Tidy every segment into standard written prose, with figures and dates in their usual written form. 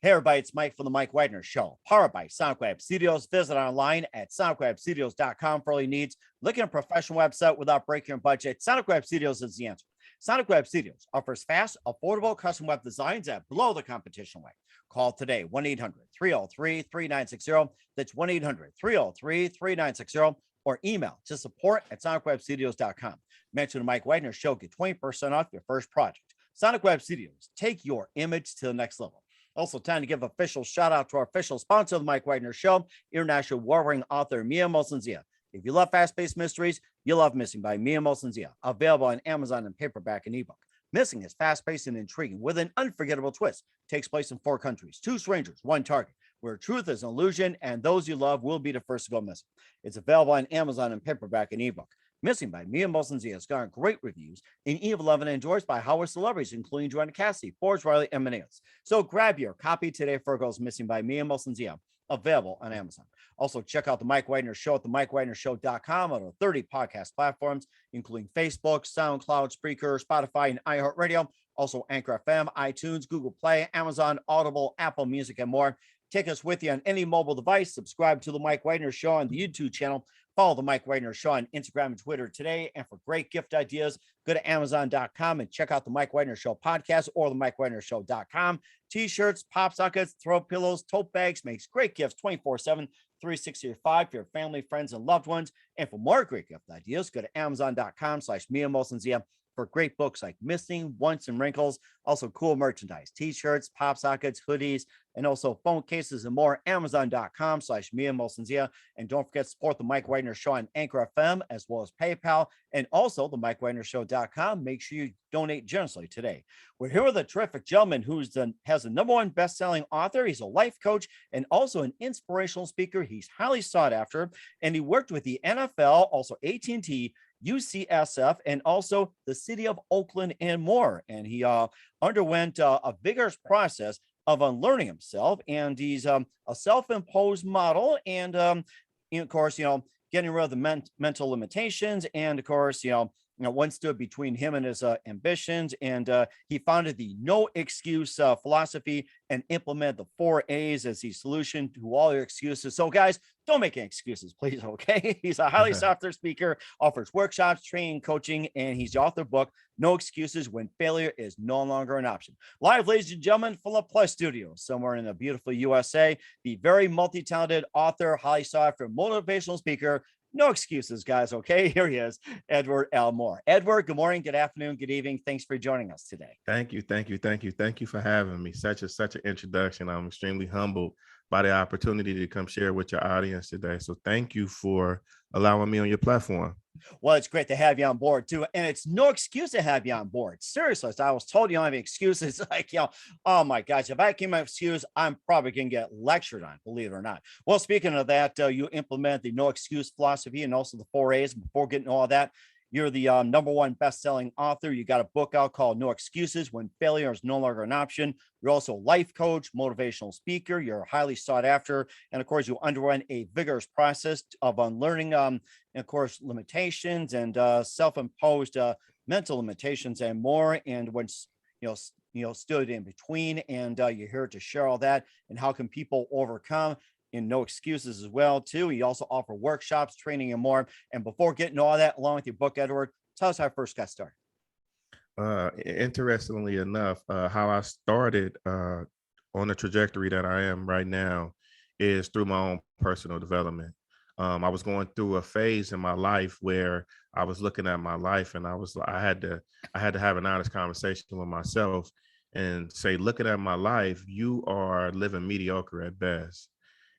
Hey everybody, it's Mike from the Mike Wagner Show, powered by SoundCloud Studios. Visit online at soundcloudstudios.com for all your needs. Looking at a professional website without breaking your budget, SoundCloud Studios is the answer. SoundCloud Studios offers fast, affordable custom web designs that blow the competition away. Call today, 1-800-303-3960. That's 1-800-303-3960. Or email to support@sonicwebstudios.com. Mention the Mike Wagner Show, get 20% off your first project. Sonic Web Studios, take your image to the next level. Also, time to give official shout out to our official sponsor of the Mike Wagner Show, international warring author Mia Mosensia. If you love fast-paced mysteries, you'll love Missing by Mia Mosensia, available on Amazon in paperback and ebook. Missing is fast-paced and intriguing with an unforgettable twist. Takes place in 4 countries, 2 strangers, 1 target, where truth is an illusion and those you love will be the first to go missing. It's available on Amazon in paperback and ebook. Missing by Mia Mosensia has gotten great reviews and even loved and endorsed by Howard celebrities, including Joanna Cassidy, Forrest Riley, and Meneas. So grab your copy today for Girls Missing by Mia Mosensia, available on Amazon. Also, check out the Mike Wagner Show at themikewagnershow.com on over 30 podcast platforms, including Facebook, SoundCloud, Spreaker, Spotify, and iHeartRadio. Also, Anchor FM, iTunes, Google Play, Amazon, Audible, Apple Music, and more. Take us with you on any mobile device. Subscribe to the Mike Wagner Show on the YouTube channel. Follow the Mike Wagner Show on Instagram and Twitter today. And for great gift ideas, go to Amazon.com and check out the Mike Wagner Show podcast or the MikeWagnerShow.com. T-shirts, pop sockets, throw pillows, tote bags, makes great gifts 24/7, 365 for your family, friends, and loved ones. And for more great gift ideas, go to Amazon.com/Mia Mosensia for great books like Missing, Once, and Wrinkles. Also cool merchandise, T-shirts, pop sockets, hoodies, and also phone cases and more. Amazon.com/Mia Mosensia. And don't forget to support the Mike Wagner Show on Anchor FM as well as PayPal and also the MikeWagnerShow.com. Make sure you donate generously today. We're here with a terrific gentleman who has the #1 best-selling author. He's a life coach and also an inspirational speaker. He's highly sought after, and he worked with the NFL, also AT&T, UCSF, and also the city of Oakland and more. And he underwent a vigorous process of unlearning himself, and he's a self-imposed model, and of course, getting rid of the mental limitations, and of course, one stood between him and his ambitions, and he founded the no excuse philosophy and implemented the 4 A's as the solution to all your excuses. So guys, don't make any excuses, please. Okay. He's a highly sought after speaker, offers workshops, training, coaching, and he's the author of the book, No Excuses When Failure is No Longer an Option. Live, ladies and gentlemen, from the Plus Studio, somewhere in the beautiful USA, the very multi-talented author, highly sought after motivational speaker. No excuses, guys. Okay, here he is, Edward L. Moore. Edward, good morning, good afternoon, good evening. Thanks for joining us today. Thank you for having me. Such an introduction. I'm extremely humbled by the opportunity to come share with your audience today. So thank you for allowing me on your platform. Well, it's great to have you on board too. And it's no excuse to have you on board. Seriously, I was told you don't have any excuses. Like, oh my gosh, if I came up with excuse, I'm probably going to get lectured on, believe it or not. Well, speaking of that, you implement the no excuse philosophy and also the 4 A's. Before getting all that, you're the #1 best-selling author. You got a book out called No Excuses When Failure is No Longer an Option. You're also a life coach, motivational speaker. You're highly sought after. And of course, you underwent a vigorous process of unlearning, and of course, limitations and self-imposed mental limitations and more. And when, stood in between, and you're here to share all that and how can people overcome and no excuses as well too. You also offer workshops, training, and more. And before getting all that, along with your book, Edward, tell us how I first got started. Interestingly enough, how I started on the trajectory that I am right now is through my own personal development. I was going through a phase in my life where I was looking at my life, and I had to have an honest conversation with myself and say, looking at my life, you are living mediocre at best.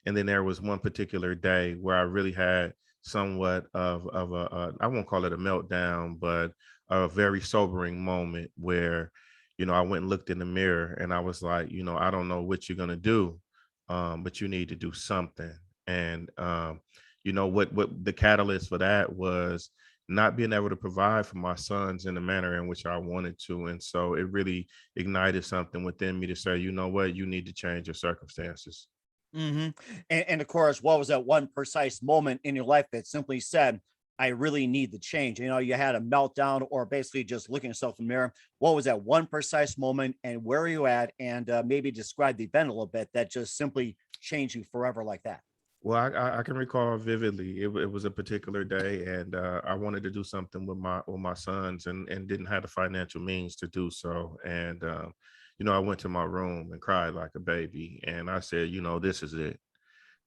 And then there was one particular day where I really had somewhat of a I won't call it a meltdown, but a very sobering moment where, I went and looked in the mirror and I was like, I don't know what you're going to do, but you need to do something. And, what the catalyst for that was not being able to provide for my sons in the manner in which I wanted to. And so it really ignited something within me to say, you know what, you need to change your circumstances. And of course, what was that one precise moment in your life that simply said, I really need the change. You had a meltdown or basically just looking yourself in the mirror. What was that one precise moment and where are you at? And maybe describe the event a little bit that just simply changed you forever like that. Well, I can recall vividly. It was a particular day, and I wanted to do something with my sons, and didn't have the financial means to do so. And I went to my room and cried like a baby, and I said, this is it.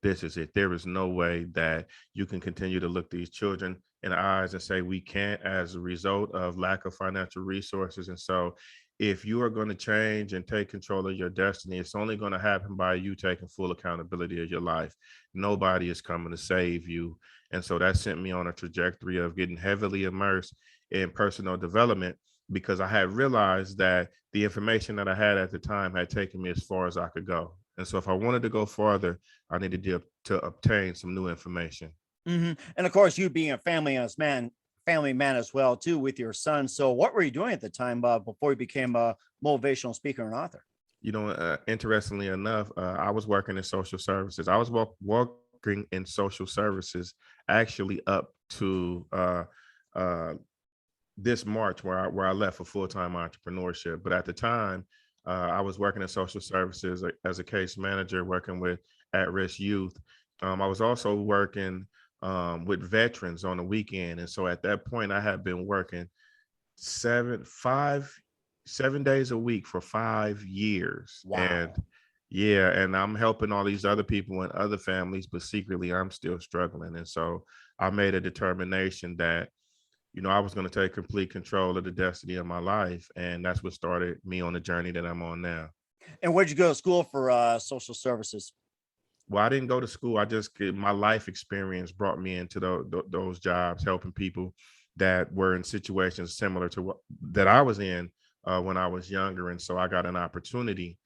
This is it. There is no way that you can continue to look these children in the eyes and say we can't as a result of lack of financial resources. And so, if you are going to change and take control of your destiny, it's only going to happen by you taking full accountability of your life. Nobody is coming to save you. And so that sent me on a trajectory of getting heavily immersed in personal development, because I had realized that the information that I had at the time had taken me as far as I could go. And so if I wanted to go farther, I needed to obtain some new information. And of course, you being a family man as well too with your son. So, what were you doing at the time before you became a motivational speaker and author? Interestingly enough, I was working in social services. I was working in social services actually up to uh, this March, where I left for full time entrepreneurship. But at the time, I was working in social services as a case manager, working with at risk youth. I was also working with veterans on the weekend, and so at that point, I had been working 7 days a week for 5 years, and Wow. yeah, and I'm helping all these other people and other families, but secretly I'm still struggling. And so I made a determination that I was going to take complete control of the destiny of my life. And that's what started me on the journey that I'm on now. And where'd you go to school for social services? Well, I didn't go to school. My life experience brought me into those jobs, helping people that were in situations similar to what that I was in when I was younger. And so I got an opportunity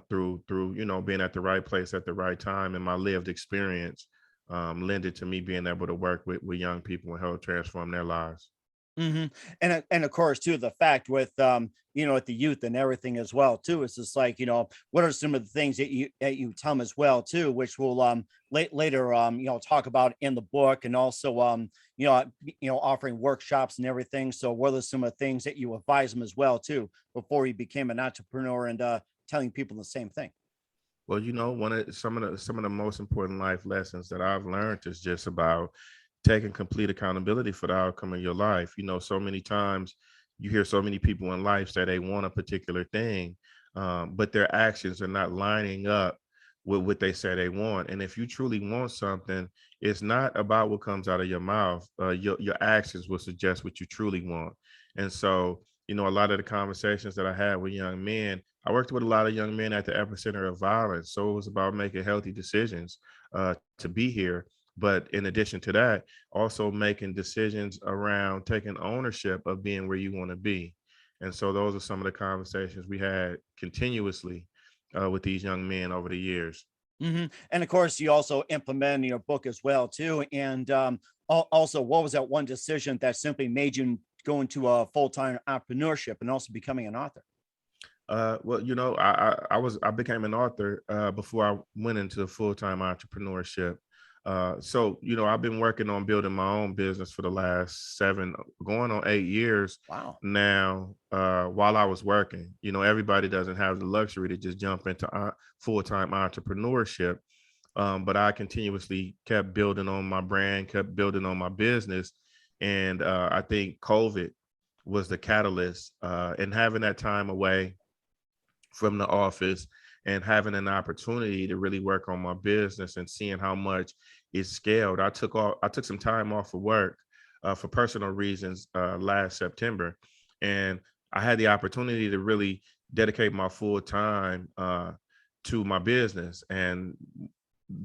through being at the right place at the right time, and my lived experience lended to me being able to work with young people and help transform their lives. hmm and of course too the fact with at the youth and everything as well too. It's just like what are some of the things that you tell them as well too, which we'll later talk about in the book, and also offering workshops and everything. So what are some of the things that you advise them as well too before you became an entrepreneur and telling people the same thing? Well, one of some of the most important life lessons that I've learned is just about taking complete accountability for the outcome of your life. So many times you hear so many people in life say they want a particular thing, but their actions are not lining up with what they say they want. And if you truly want something, it's not about what comes out of your mouth. Your actions will suggest what you truly want. And so, a lot of the conversations that I had with young men, I worked with a lot of young men at the epicenter of violence. So it was about making healthy decisions to be here. But in addition to that, also making decisions around taking ownership of being where you want to be. And so those are some of the conversations we had continuously with these young men over the years. And of course, you also implement in your book as well too. And also, what was that one decision that simply made you go into a full-time entrepreneurship and also becoming an author? Well, I became an author before I went into full time entrepreneurship. So I've been working on building my own business for the last 7, going on 8 years Wow. now. While I was working, everybody doesn't have the luxury to just jump into full time entrepreneurship. But I continuously kept building on my brand, kept building on my business, and I think COVID was the catalyst. And having that time away from the office and having an opportunity to really work on my business and seeing how much it scaled. I took some time off of work for personal reasons last September, and I had the opportunity to really dedicate my full time to my business, and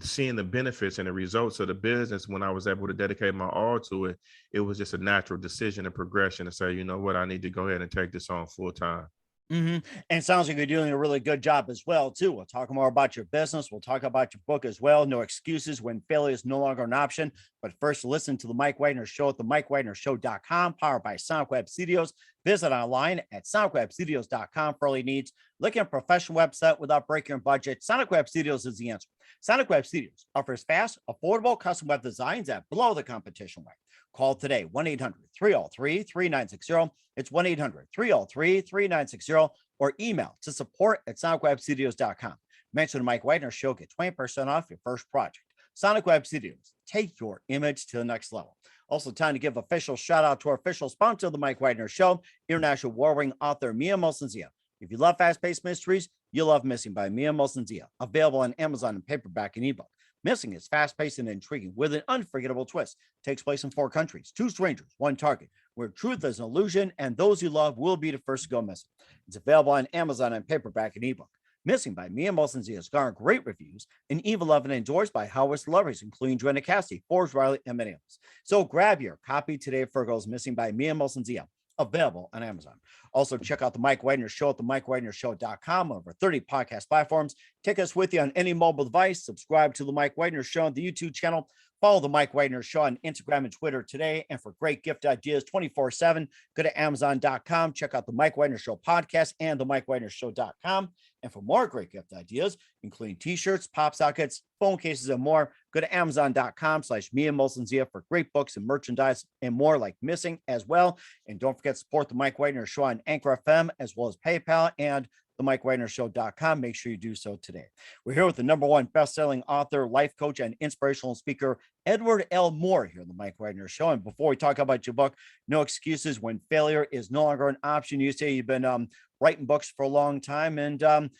seeing the benefits and the results of the business when I was able to dedicate my all to it. It was just a natural decision and progression to say, you know what, I need to go ahead and take this on full time. And it sounds like you're doing a really good job as well, too. We'll talk more about your business. We'll talk about your book as well. No excuses when failure is no longer an option. But first, listen to the Mike Wagner Show at the MikeWagnerShow.com, powered by SoundWeb Studios. Visit online at SoundWebStudios.com for all your needs. Looking at a professional website without breaking your budget, SonicWeb Studios is the answer. Sonic Web Studios offers fast, affordable custom web designs that blow the competition away. Call today 1-800-303-3960. It's 1-800-303-3960 or email to support@sonicwebstudios.com. Mention the Mike Wagner Show, get 20% off your first project. Sonic Web Studios, take your image to the next level. Also, time to give official shout out to our official sponsor of the Mike Wagner Show, international war-winning author Mia Molson-Zia. If you love fast-paced mysteries, you'll love Missing by Mia Molson-Zia, available on Amazon in paperback and ebook. Missing is fast-paced and intriguing with an unforgettable twist. Takes place in 4 countries, 2 strangers, 1 target, where truth is an illusion and those you love will be the first to go missing. It's available on Amazon in paperback and ebook. Missing by Mia Molson-Zia has garnered great reviews and even loved and endorsed by Howard celebrities, including Joanna Cassidy, Forbes Riley, and many others. So grab your copy today of Fergal's Missing by Mia Molson-Zia, available on Amazon. Also, check out the Mike Wagner Show at themikewagnershow.com, over 30 podcast platforms. Take us with you on any mobile device. Subscribe to the Mike Wagner Show on the YouTube channel. Follow the Mike Wagner Show on Instagram and Twitter today. And for great gift ideas 24/7, go to Amazon.com. Check out the Mike Wagner Show podcast and the MikeWagnerShow.com. And for more great gift ideas, including t-shirts, pop sockets, phone cases, and more, go to Amazon.com/Mia Molson-Zia for great books and merchandise and more like Missing as well. And don't forget to support the Mike Wagner Show on Anchor FM, as well as PayPal and the MikeWagnerShow.com. Make sure you do so today. We're here with the #1 best-selling author, life coach, and inspirational speaker, Edward L. Moore, here on the Mike Wagner Show. And before we talk about your book, No Excuses When Failure is No Longer an Option, you say you've been writing books for a long time, and of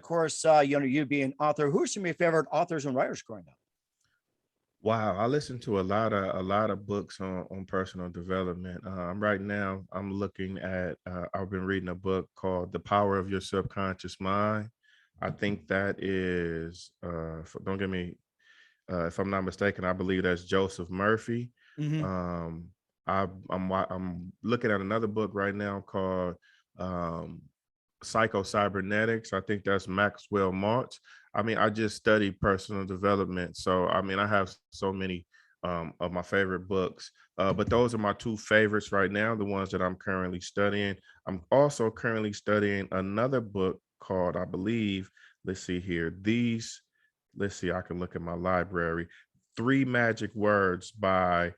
course, you being an author. Who are some of your favorite authors and writers growing up? Wow, I listen to a lot of books on personal development. Right now, I'm looking at. I've been reading a book called "The Power of Your Subconscious Mind." I think that is. Don't get me. If I'm not mistaken, I believe that's Joseph Murphy. Mm-hmm. Um, I'm looking at another book right now called um, Psycho-Cybernetics. I think that's Maxwell Maltz. I mean, I just study personal development. So, I mean, I have so many of my favorite books, but those are my 2 favorites right now, the ones that I'm currently studying. I'm also currently studying another book called, I believe, let's see here, I can look at my library, 3 Magic Words by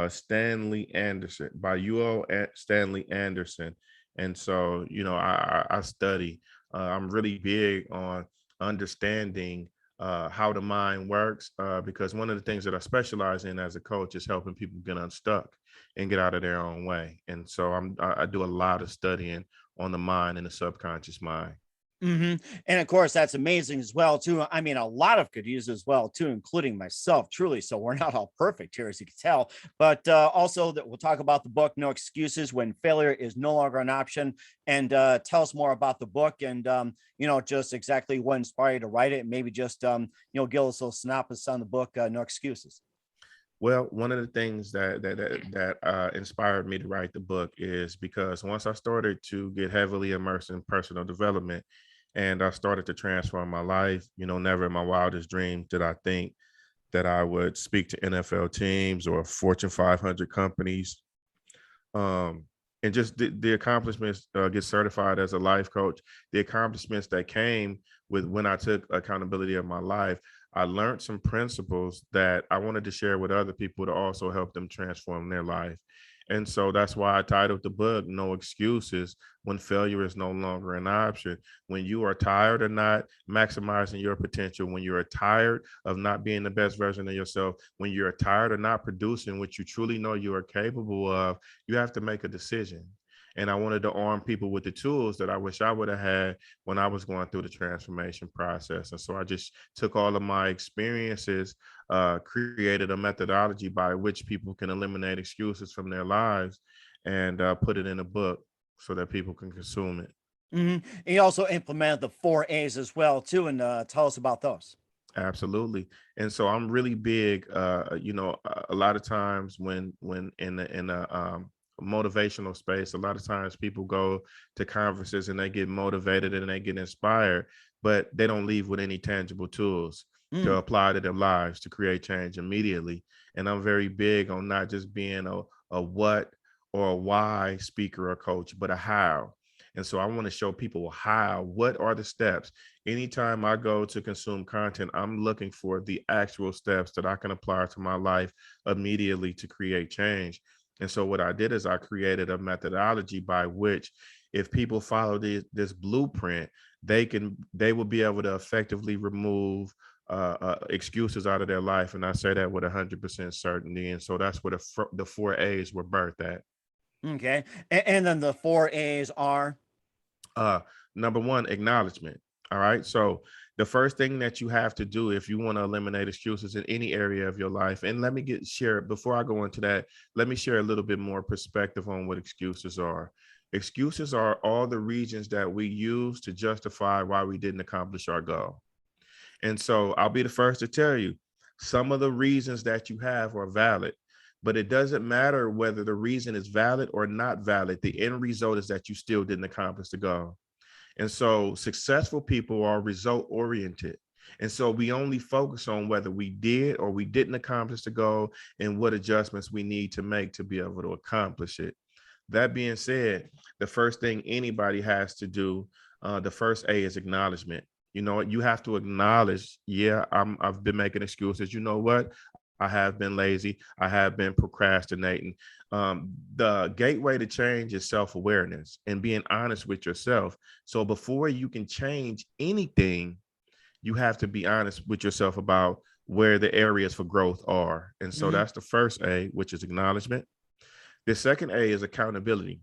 Stanley Anderson, by UO Stanley Anderson. And so, I study. I'm really big on understanding how the mind works, because one of the things that I specialize in as a coach is helping people get unstuck and get out of their own way. And so I do a lot of studying on the mind and the subconscious mind. Mm-hmm. And of course, that's amazing as well, too. I mean, a lot of good use as well, too, including myself, truly. So we're not all perfect here, as you can tell. But also that we'll talk about the book, No Excuses When Failure is No Longer an Option. And tell us more about the book and, just exactly what inspired you to write it. And maybe just, give us a little synopsis on the book, No Excuses. Well, one of the things that inspired me to write the book is because once I started to get heavily immersed in personal development and I started to transform my life, never in my wildest dreams did I think that I would speak to NFL teams or Fortune 500 companies. Um, and just the accomplishments, get certified as a life coach, the accomplishments that came with when I took accountability of my life. I learned some principles that I wanted to share with other people to also help them transform their life. And so that's why I titled the book No Excuses When Failure is No Longer an Option. When you are tired of not maximizing your potential, when you're tired of not being the best version of yourself, when you're tired of not producing what you truly know you are capable of, you have to make a decision. And I wanted to arm people with the tools that I wish I would have had when I was going through the transformation process. And so I just took all of my experiences, created a methodology by which people can eliminate excuses from their lives and put it in a book so that people can consume it. Mm-hmm. And you also implemented the 4 A's as well, too. And tell us about those. Absolutely. And so I'm really big, a lot of times when in a motivational space, a lot of times people go to conferences and they get motivated and they get inspired, but they don't leave with any tangible tools to Mm. apply to their lives to create change immediately. And I'm very big on not just being a what or a why speaker or coach, but a how. And so I want to show people what are the steps. Anytime I go to consume content, I'm looking for the actual steps that I can apply to my life immediately to create change. And so what I did is I created a methodology by which, if people follow this blueprint, they will be able to effectively remove excuses out of their life. And I say that with 100% certainty. And so that's where the 4 A's were birthed at. Okay. And then the 4 A's are. Uh, Number one, acknowledgement. All right. So the first thing that you have to do if you want to eliminate excuses in any area of your life, and let me share before I go into that, let me share a little bit more perspective on what excuses are. Excuses are all the reasons that we use to justify why we didn't accomplish our goal. And so I'll be the first to tell you, some of the reasons that you have are valid, but it doesn't matter whether the reason is valid or not valid. The end result is that you still didn't accomplish the goal. And so successful people are result oriented. And so we only focus on whether we did or we didn't accomplish the goal and what adjustments we need to make to be able to accomplish it. That being said, the first thing anybody has to do, the first A is acknowledgement. You know what? You have to acknowledge, yeah, I've been making excuses. You know what? I have been lazy. I have been procrastinating. The gateway to change is self-awareness and being honest with yourself. So before you can change anything, you have to be honest with yourself about where the areas for growth are. And so Mhm. that's the first A, which is acknowledgement. The second A is accountability.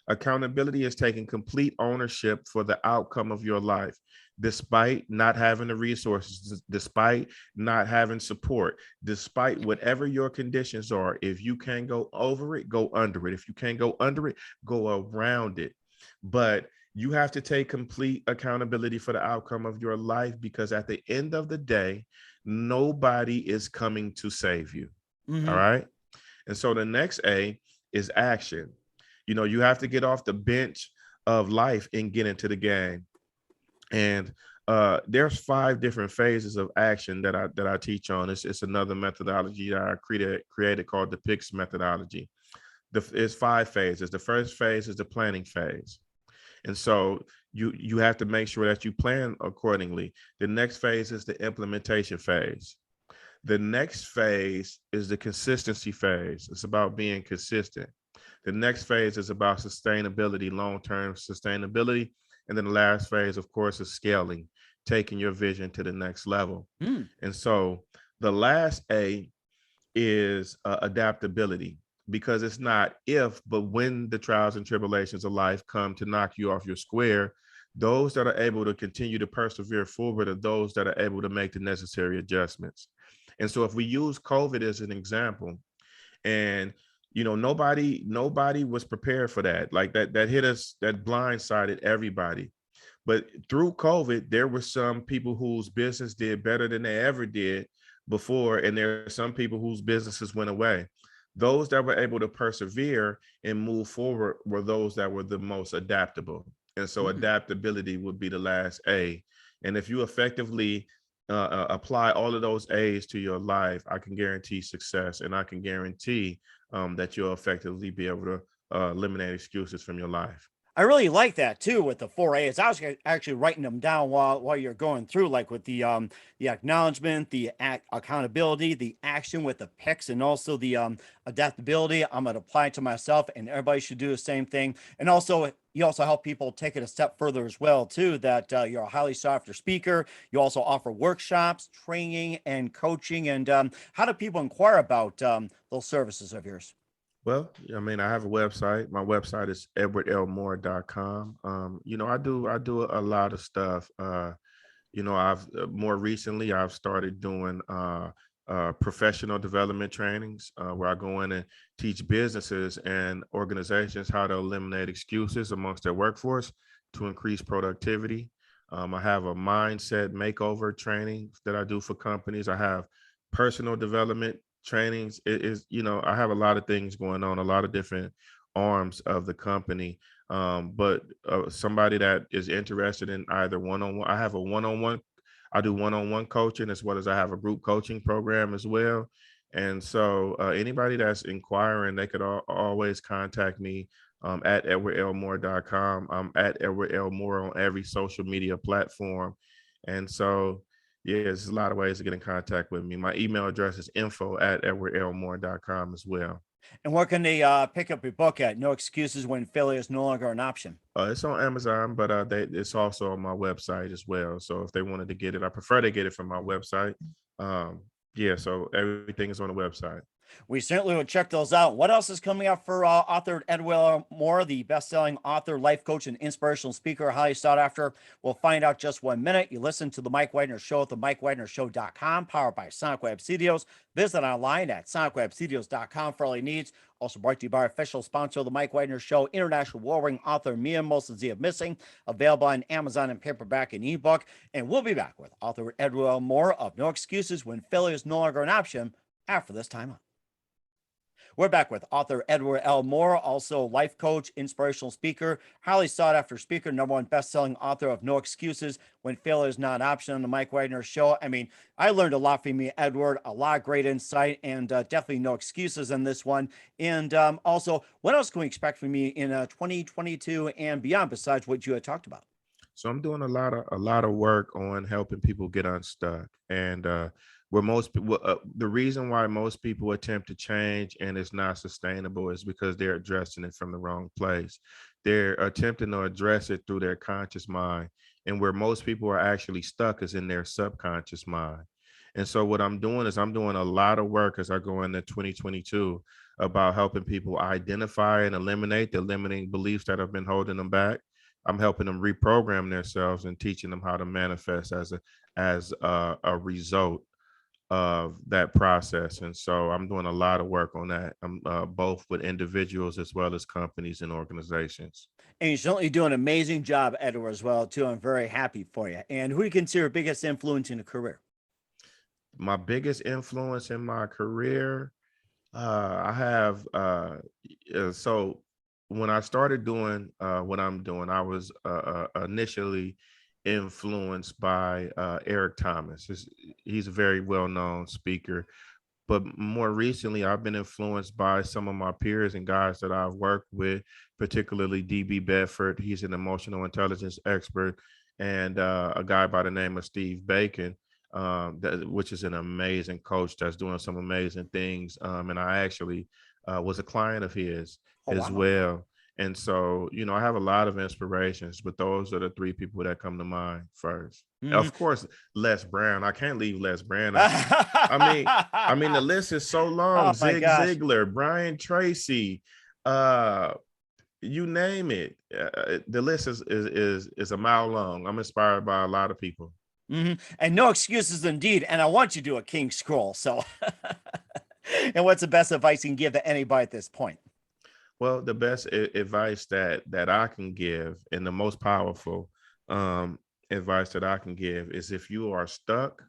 Accountability is taking complete ownership for the outcome of your life, despite not having the resources, despite not having support, despite whatever your conditions are. If you can't go over it, go under it. If you can't go under it, go around it. But you have to take complete accountability for the outcome of your life, because at the end of the day, nobody is coming to save you. All Mhm. right. And so the next A is action. You know, you have to get off the bench of life and get into the game. And there's 5 different phases of action that I teach on. It's another methodology that I created called the PICS methodology. It's 5 phases. The first phase is the planning phase. And so you have to make sure that you plan accordingly. The next phase is the implementation phase. The next phase is the consistency phase. It's about being consistent. The next phase is about sustainability, long-term sustainability. And then the last phase, of course, is scaling, taking your vision to the next level. Mm. And so the last A is adaptability, because it's not if, but when the trials and tribulations of life come to knock you off your square, those that are able to continue to persevere forward are those that are able to make the necessary adjustments. And so if we use COVID as an example, and nobody was prepared for that. Like that hit us, that blindsided everybody. But through COVID, there were some people whose business did better than they ever did before, and there are some people whose businesses went away. Those that were able to persevere and move forward were those that were the most adaptable. And so Mm. adaptability would be the last A. And if you effectively apply all of those A's to your life, I can guarantee success, and I can guarantee that you'll effectively be able to eliminate excuses from your life. I really like that too with the 4 A's. I was actually writing them down while you're going through, like with the acknowledgement, the accountability, the action with the picks, and also the adaptability. I'm gonna apply it to myself, and everybody should do the same thing. And also, you also help people take it a step further as well too. That you're a highly sought after speaker. You also offer workshops, training, and coaching. And how do people inquire about those services of yours? Well, I mean, I have a website. My website is edwardlmoore.com. I do a lot of stuff. I've more recently I've started doing professional development trainings where I go in and teach businesses and organizations how to eliminate excuses amongst their workforce to increase productivity. I have a mindset makeover training that I do for companies. I have personal development trainings. It is, I have a lot of things going on, a lot of different arms of the company. But somebody that is interested in either one-on-one, I have a one-on-one, I do one-on-one coaching, as well as I have a group coaching program as well. And so anybody that's inquiring, they could always contact me at edwardlmoore.com. I'm at Edward L. Moore on every social media platform. And so, yeah, there's a lot of ways to get in contact with me. My email address is info@edwardlmoore.com as well. And where can they pick up your book at? No Excuses When Failure is No Longer an Option. It's on Amazon, but it's also on my website as well. So if they wanted to get it, I prefer they get it from my website. Um, yeah, so everything is on the website. We certainly will check those out. What else is coming up for author Edward Moore, the best-selling author, life coach, and inspirational speaker, highly sought after? We'll find out just 1 minute. You listen to the Mike Wagner Show at the MikeWagnerShow.com, powered by Sonic Web Studios. Visit online at SonicWebStudios.com for all your needs. Also brought to you by our official sponsor of the Mike Wagner Show, international war-ring author Mia Moses of Missing, available on Amazon and paperback and ebook. And we'll be back with author Edward Moore of No Excuses When Failure is No Longer an Option after this time out. We're back with author Edward L. Moore, also life coach, inspirational speaker, highly sought after speaker, #1 best-selling author of No Excuses When Failure is Not an Option on the Mike Wagner Show. I mean, I learned a lot from you, Edward, a lot of great insight, and definitely no excuses in this one. And also, what else can we expect from you in 2022 and beyond besides what you had talked about? So I'm doing a lot of work on helping people get unstuck, and where most people, the reason why most people attempt to change and it's not sustainable is because they're addressing it from the wrong place. They're attempting to address it through their conscious mind, and where most people are actually stuck is in their subconscious mind. And so what I'm doing is I'm doing a lot of work as I go into 2022 about helping people identify and eliminate the limiting beliefs that have been holding them back. I'm helping them reprogram themselves and teaching them how to manifest as a result of that process. And so I'm doing a lot of work on that. I'm both with individuals as well as companies and organizations. And you're certainly doing an amazing job, Edward, as well, too. I'm very happy for you. And who do you consider your biggest influence in your career? My biggest influence in my career, I have so when I started doing what I'm doing, I was initially influenced by Eric Thomas. He's a very well-known speaker, but more recently, I've been influenced by some of my peers and guys that I've worked with, particularly DB Bedford. He's an emotional intelligence expert, and a guy by the name of Steve Bacon, which is an amazing coach that's doing some amazing things. And I actually was a client of his Oh, as wow. well. And so, I have a lot of inspirations, but those are the three people that come to mind first. Mhm. Of course, Les Brown. I can't leave Les Brown. I mean, the list is so long. Oh my Zig gosh. Ziglar, Brian Tracy, uh, you name it. The list is a mile long. I'm inspired by a lot of people. And no excuses indeed. And I want you to do a king scroll. So, and what's the best advice you can give to anybody at this point? Well, the best advice that I can give, and the most powerful advice that I can give, is if you are stuck,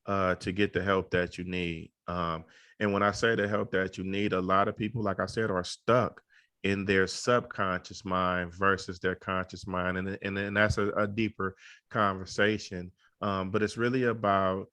to get the help that you need. And when I say the help that you need, a lot of people, like I said, are stuck in their subconscious mind versus their conscious mind. And that's a deeper conversation. But it's really about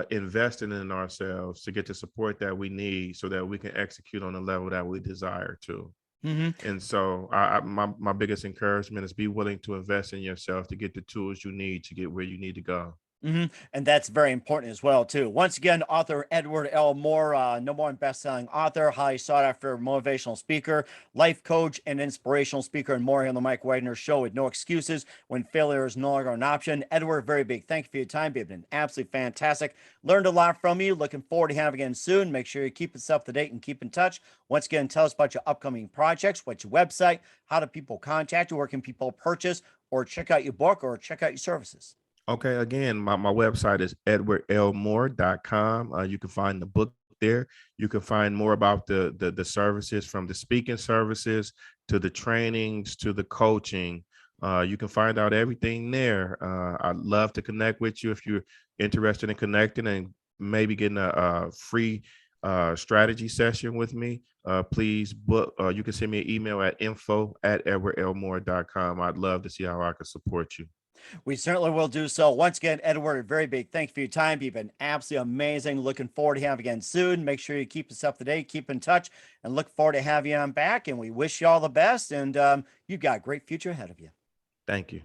investing in ourselves to get the support that we need so that we can execute on the level that we desire to. Hmm. And so my biggest encouragement is be willing to invest in yourself to get the tools you need to get where you need to go. And that's very important as well, too. Once again, author Edward L. Moore, #1 best-selling author, highly sought after motivational speaker, life coach, and inspirational speaker, and more on the Mike Wagner Show with no excuses when failure is no longer an option. Edward, very big thank you for your time. You've been absolutely fantastic. Learned a lot from you. Looking forward to having you again soon. Make sure you keep us up to date and keep in touch. Once again, tell us about your upcoming projects. What's your website? How do people contact you? Where can people purchase or check out your book or check out your services? Okay, again, my website is edwardlmore.com. You can find the book there. You can find more about the services, from the speaking services to the trainings to the coaching. You can find out everything there. I'd love to connect with you if you're interested in connecting and maybe getting a free strategy session with me. Please book. You can send me an email at info@edwardlmore.com. I'd love to see how I can support you. We certainly will do so. Once again, Edward, a very big thank you for your time. You've been absolutely amazing. Looking forward to having you again soon. Make sure you keep us up to date, keep in touch, and look forward to having you on back. And we wish you all the best. And you've got a great future ahead of you. Thank you.